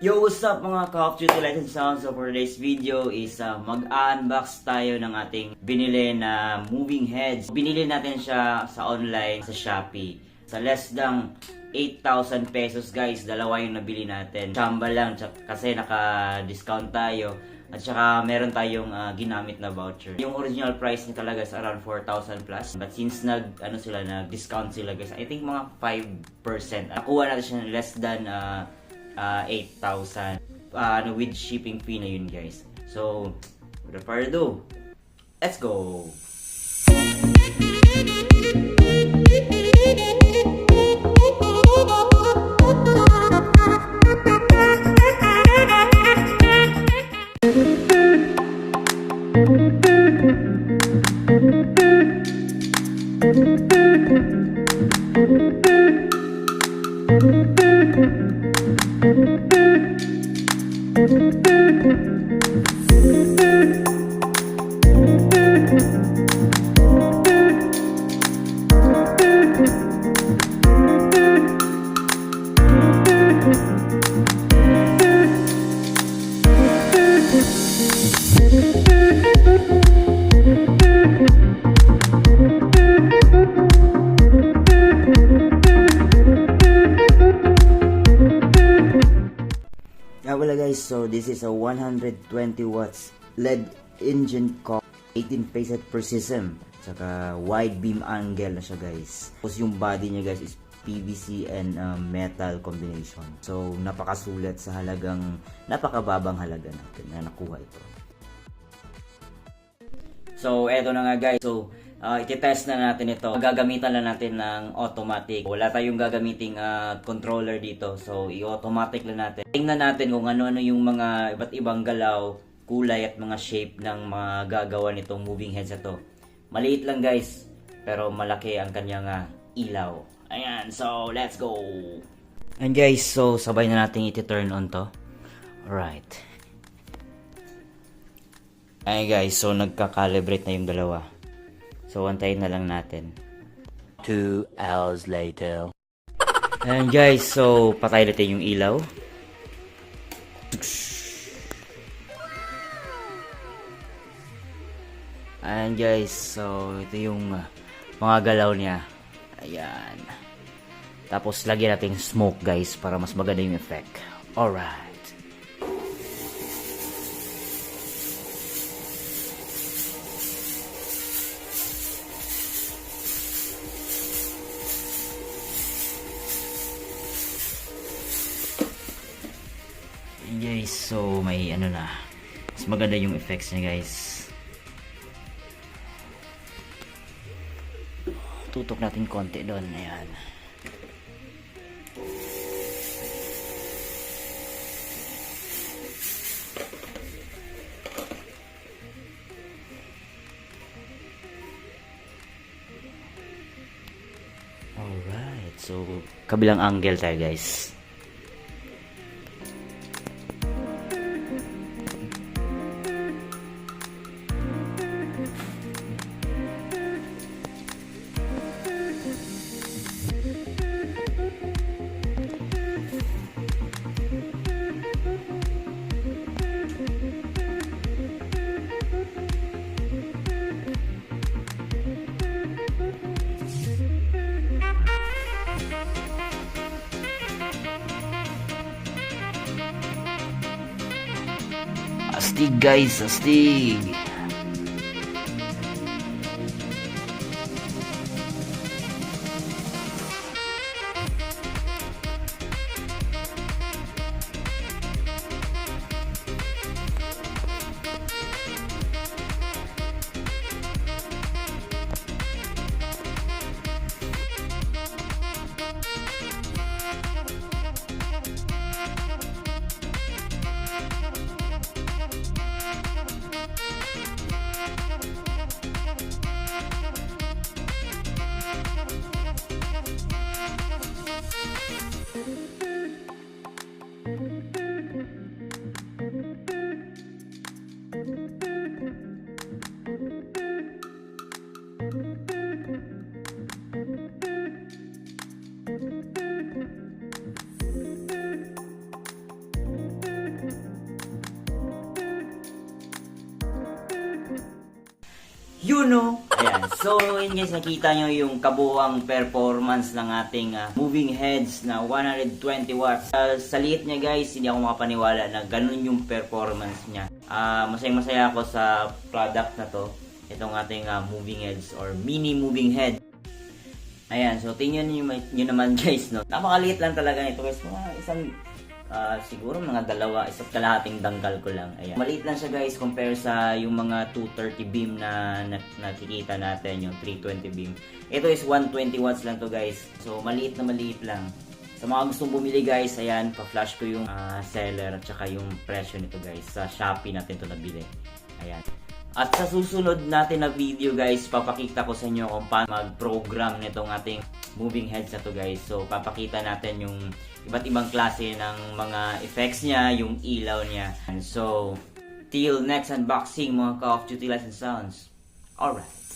Yo, what's up mga Call of Duty Lights and Sounds? So for today's video is mag-unbox tayo ng ating binili na moving heads. Binili natin siya sa online, sa Shopee. Sa less than 8,000 pesos guys, dalawa yung nabili natin. Chamba lang kasi naka-discount tayo. At saka meron tayong ginamit na voucher. Yung original price niya talaga is around 4,000 plus. But since nag-discount sila guys, I think mga 5%. Nakuha natin siya less than 8,000 with shipping fee na yun guys. So without further ado, let's go. Wala guys, so this is a 120 watts LED engine core, 18 facet precision, saka wide beam angle na siya guys. Tapos yung body niya guys is PVC and metal combination. So napakasulit sa napakababang halaga natin na nakuha ito. So eto na nga guys, so i-test na natin ito. Gagamitan lang natin ng automatic. Wala tayong gagamiting controller dito. So i-automatic lang natin. Tingnan natin kung ano-ano yung mga iba't ibang galaw, kulay at mga shape ng mga gagawa nitong moving heads na to. Maliit lang guys, pero malaki ang kanyang ilaw. Ayan, so let's go. And guys, so sabay na natin i-turn on to. Alright. Ayan guys, so nagka-calibrate na yung dalawa. So antayin na lang natin. 2 hours later. Ayan guys, so patay natin yung ilaw. Ayan guys, so ito yung mga galaw niya. Ayan. Tapos lagyan natin smoke guys para mas maganda yung effect. Alright. Guys, so may mas maganda yung effects niya guys. Tutok natin konti doon. Ayan. Alright, so kabilang angle tayo guys. Astig guys, astig. You know! Ayan. So, yun guys, nakita nyo yung kabuuang performance ng ating moving heads na 120 watts. Sa liit niya guys, hindi ako makapaniwala na ganun yung performance niya. Masayang-masaya ako sa product na to. Itong ating moving heads or mini moving head. Ayan, so tingnan nyo naman guys, no? Napakaliit lang talaga nito guys. Siguro mga isa't kalahating dangkal ko lang. Ayan. Maliit lang siya guys compare sa yung mga 230 beam na nakikita natin, yung 320 beam. Ito is 120 watts lang to guys. So maliit lang. Sa mga gustong bumili guys, ayan, pa-flash ko yung seller at saka yung presyo nito guys. Sa Shopee natin to nabili. Ayan. At sa susunod natin na video guys, papakita ko sa inyo kung paano mag-program nitong ating moving heads na to guys. So papakita natin yung iba't ibang klase ng mga effects niya, yung ilaw niya. And so, till next unboxing mga Call of Duty Lights and Sounds. Alright.